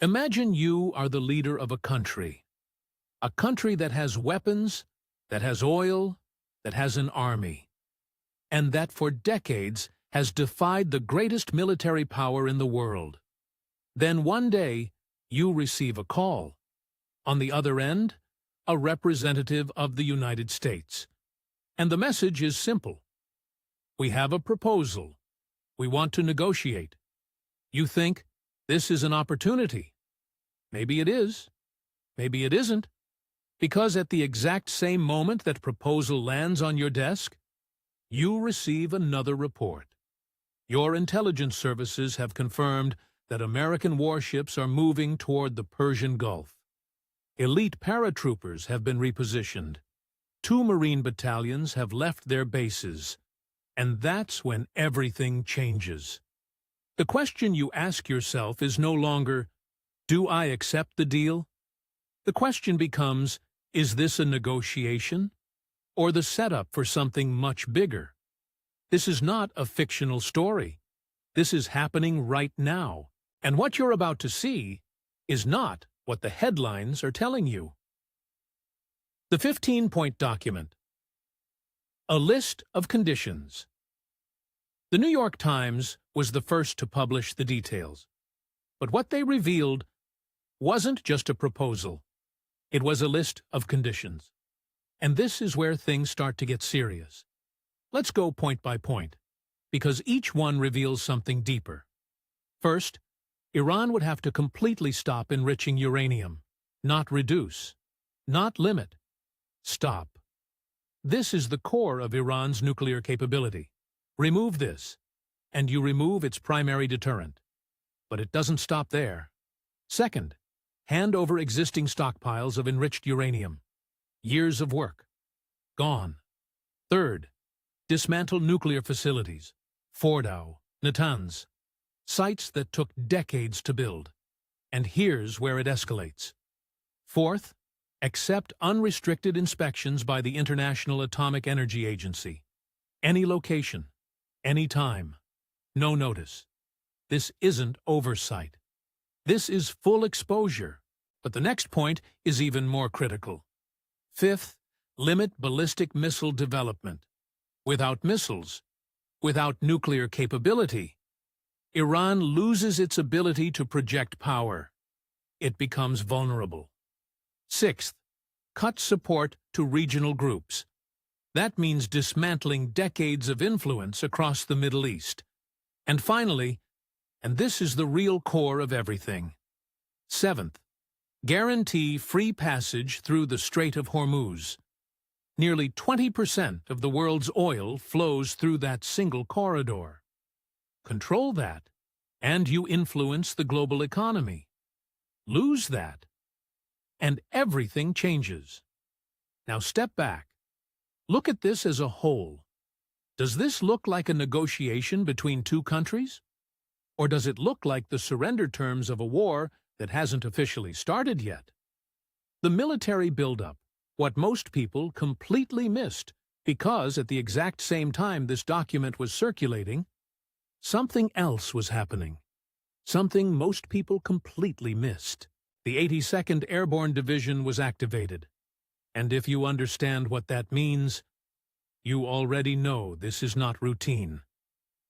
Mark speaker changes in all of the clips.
Speaker 1: Imagine you are the leader of a country that has weapons, that has oil, that has an army, and that for decades has defied the greatest military power in the world. Then one day, you receive a call. On the other end, a representative of the United States. And the message is simple. We have a proposal. We want to negotiate. You think, this is an opportunity. Maybe it is. Maybe it isn't. Because at the exact same moment that proposal lands on your desk, you receive another report. Your intelligence services have confirmed that American warships are moving toward the Persian Gulf. Elite paratroopers have been repositioned. 2 Marine battalions have left their bases. And that's when everything changes. The question you ask yourself is no longer, do I accept the deal? The question becomes, is this a negotiation? Or the setup for something much bigger? This is not a fictional story. This is happening right now. And what you're about to see is not what the headlines are telling you. The 15-point document. A list of conditions. The New York Times was the first to publish the details. But what they revealed wasn't just a proposal. It was a list of conditions. And this is where things start to get serious. Let's go point by point, because each one reveals something deeper. First, Iran would have to completely stop enriching uranium, not reduce, not limit, stop. This is the core of Iran's nuclear capability. Remove this, and you remove its primary deterrent. But it doesn't stop there. Second, hand over existing stockpiles of enriched uranium. Years of work. Gone. Third, dismantle nuclear facilities. Fordow, Natanz. Sites that took decades to build. And here's where it escalates. Fourth, accept unrestricted inspections by the International Atomic Energy Agency. Any location, any time, no notice. This isn't oversight. This is full exposure. But the next point is even more critical. Fifth, limit ballistic missile development. Without missiles, without nuclear capability, Iran loses its ability to project power. It becomes vulnerable. Sixth, cut support to regional groups. That means dismantling decades of influence across the Middle East. And finally, and this is the real core of everything. Seventh, guarantee free passage through the Strait of Hormuz. Nearly 20% of the world's oil flows through that single corridor. Control that, and you influence the global economy. Lose that, and everything changes. Now step back. Look at this as a whole. Does this look like a negotiation between two countries? Or does it look like the surrender terms of a war that hasn't officially started yet? The military buildup, what most people completely missed, because at the exact same time this document was circulating, something else was happening. Something most people completely missed. The 82nd Airborne Division was activated. And if you understand what that means, you already know this is not routine.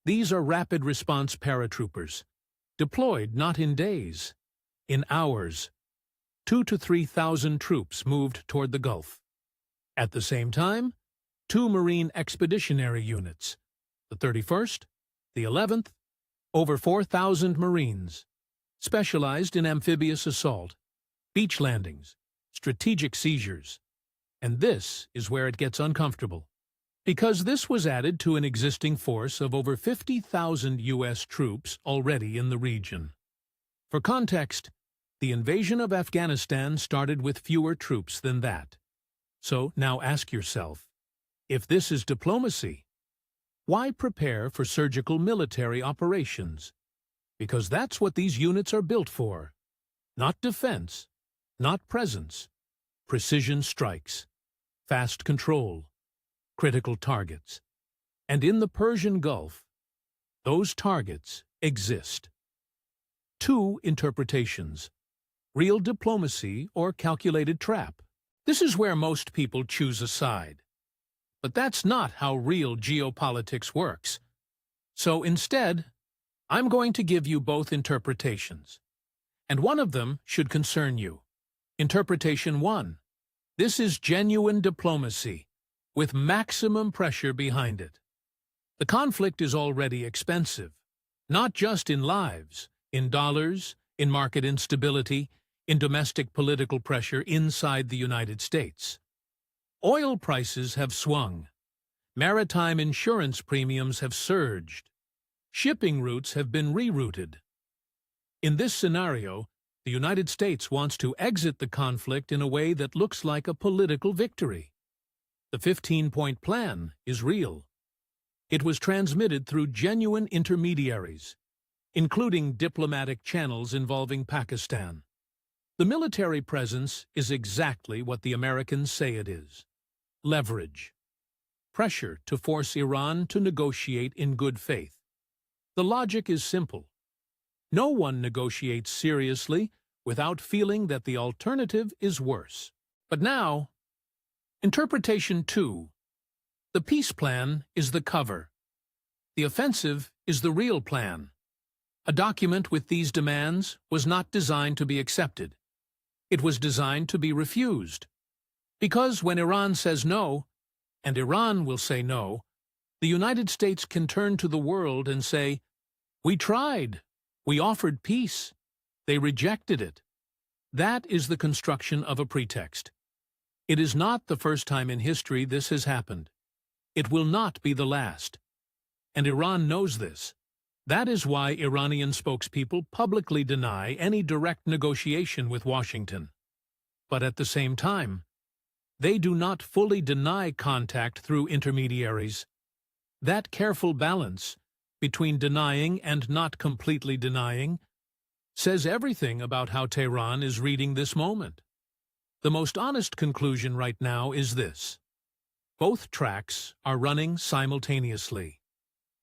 Speaker 1: These are rapid response paratroopers, deployed not in days, in hours. 2,000 to 3,000 troops moved toward the Gulf. At the same time, 2 Marine expeditionary units, the 31st, the 11th, over 4,000 Marines, specialized in amphibious assault, beach landings, strategic seizures. And this is where it gets uncomfortable, because this was added to an existing force of over 50,000 U.S. troops already in the region. For context, the invasion of Afghanistan started with fewer troops than that. So now ask yourself, if this is diplomacy, why prepare for surgical military operations? Because that's what these units are built for. Not defense, not presence, precision strikes, fast control, critical targets. And in the Persian Gulf, those targets exist. Two interpretations. real diplomacy or calculated trap? This is where most people choose a side. But that's not how real geopolitics works. So instead, I'm going to give you both interpretations. And one of them should concern you. Interpretation 1. This is genuine diplomacy, with maximum pressure behind it. The conflict is already expensive, not just in lives, in dollars, in market instability, in domestic political pressure inside the United States. Oil prices have swung. Maritime insurance premiums have surged. Shipping routes have been rerouted. In this scenario, the United States wants to exit the conflict in a way that looks like a political victory. The 15-point plan is real. It was transmitted through genuine intermediaries, including diplomatic channels involving Pakistan. The military presence is exactly what the Americans say it is: leverage. Pressure to force Iran to negotiate in good faith. The logic is simple. No one negotiates seriously without feeling that the alternative is worse. But now, interpretation 2. The peace plan is the cover. The offensive is the real plan. A document with these demands was not designed to be accepted. It was designed to be refused. Because when Iran says no, and Iran will say no, the United States can turn to the world and say, "We tried. We offered peace. They rejected it." That is the construction of a pretext. It is not the first time in history this has happened. It will not be the last. And Iran knows this. That is why Iranian spokespeople publicly deny any direct negotiation with Washington. But at the same time, they do not fully deny contact through intermediaries. That careful balance between denying and not completely denying says everything about how Tehran is reading this moment. The most honest conclusion right now is this: both tracks are running simultaneously,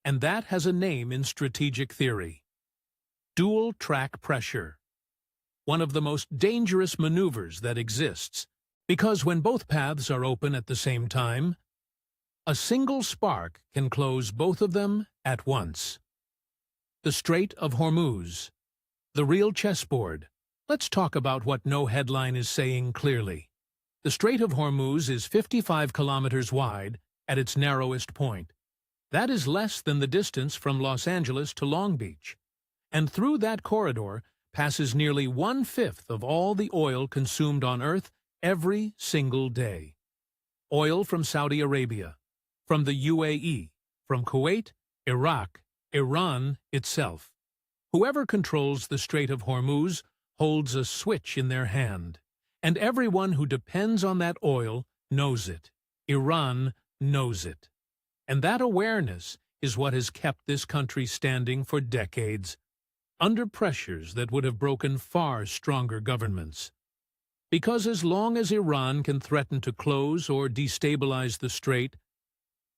Speaker 1: and that has a name in strategic theory: dual-track pressure. One of the most dangerous maneuvers that exists, because when both paths are open at the same time, a single spark can close both of them at once. The Strait of Hormuz, the real chessboard. Let's talk about what no headline is saying clearly. The Strait of Hormuz is 55 kilometers wide at its narrowest point. That is less than the distance from Los Angeles to Long Beach. And through that corridor passes nearly 1/5 of all the oil consumed on Earth every single day. Oil from Saudi Arabia, from the UAE, from Kuwait, Iraq, Iran itself. Whoever controls the Strait of Hormuz holds a switch in their hand, and everyone who depends on that oil knows it. Iran knows it. And that awareness is what has kept this country standing for decades, under pressures that would have broken far stronger governments. Because as long as Iran can threaten to close or destabilize the strait,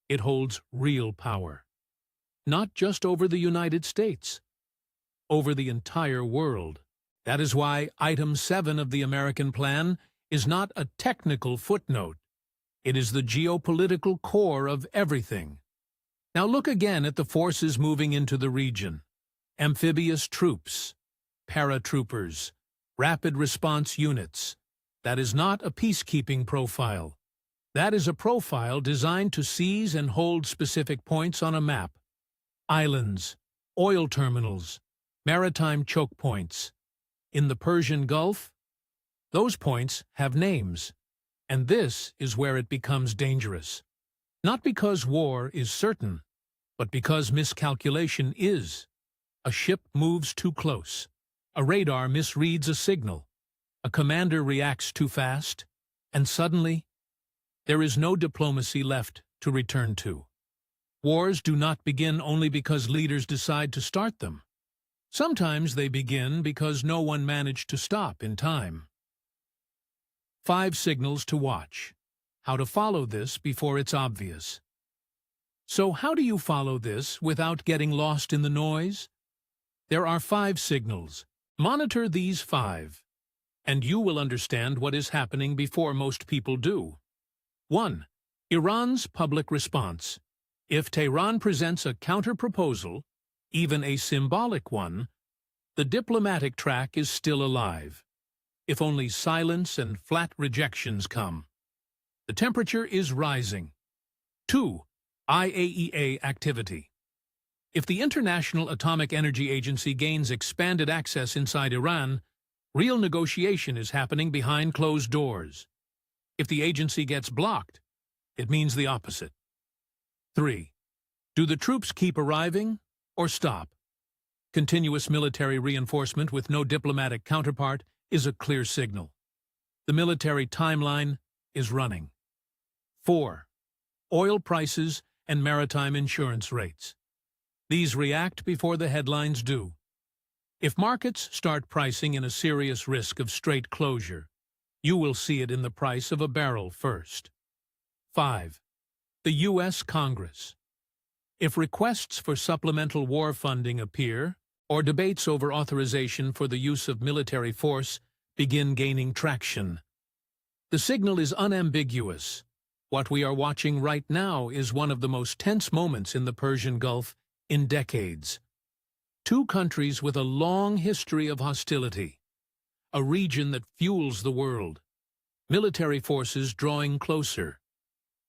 Speaker 1: it holds real power. Not just over the United States, over the entire world. That is why Item 7 of the American plan is not a technical footnote. It is the geopolitical core of everything. Now look again at the forces moving into the region. Amphibious troops, paratroopers, rapid response units. That is not a peacekeeping profile. That is a profile designed to seize and hold specific points on a map. Islands, oil terminals, maritime choke points. In the Persian Gulf, those points have names. And this is where it becomes dangerous. Not because war is certain, but because miscalculation is. A ship moves too close. A radar misreads a signal. A commander reacts too fast. And suddenly, there is no diplomacy left to return to. Wars do not begin only because leaders decide to start them. Sometimes they begin because no one managed to stop in time. 5 signals to watch. How to follow this before it's obvious. So how do you follow this without getting lost in the noise? There are 5 signals. Monitor these 5. and you will understand what is happening before most people do. 1. Iran's public response. If Tehran presents a counter-proposal, even a symbolic one, the diplomatic track is still alive. If only silence and flat rejections come. The temperature is rising. 2. IAEA activity. If the International Atomic Energy Agency gains expanded access inside Iran, real negotiation is happening behind closed doors. If the agency gets blocked, it means the opposite. 3. Do the troops keep arriving or stop? Continuous military reinforcement with no diplomatic counterpart is a clear signal. The military timeline is running. 4. Oil prices and maritime insurance rates. These react before the headlines do. If markets start pricing in a serious risk of strait closure, you will see it in the price of a barrel first. 5. The U.S. Congress. If requests for supplemental war funding appear, or debates over authorization for the use of military force begin gaining traction, the signal is unambiguous. What we are watching right now is one of the most tense moments in the Persian Gulf in decades. Two countries with a long history of hostility, a region that fuels the world, military forces drawing closer,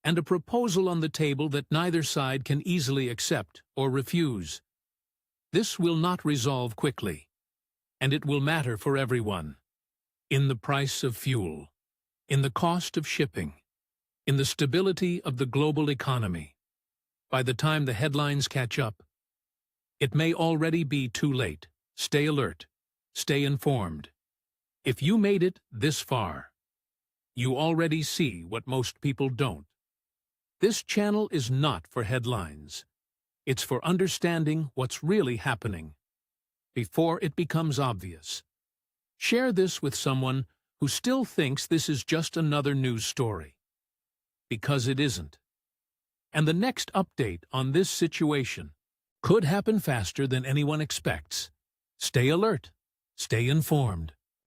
Speaker 1: and a proposal on the table that neither side can easily accept or refuse. This will not resolve quickly, and it will matter for everyone. In the price of fuel, in the cost of shipping, in the stability of the global economy. By the time the headlines catch up, it may already be too late. Stay alert. Stay informed. If you made it this far, you already see what most people don't. This channel is not for headlines. It's for understanding what's really happening before it becomes obvious. Share this with someone who still thinks this is just another news story. Because it isn't. And the next update on this situation could happen faster than anyone expects. Stay alert. Stay informed.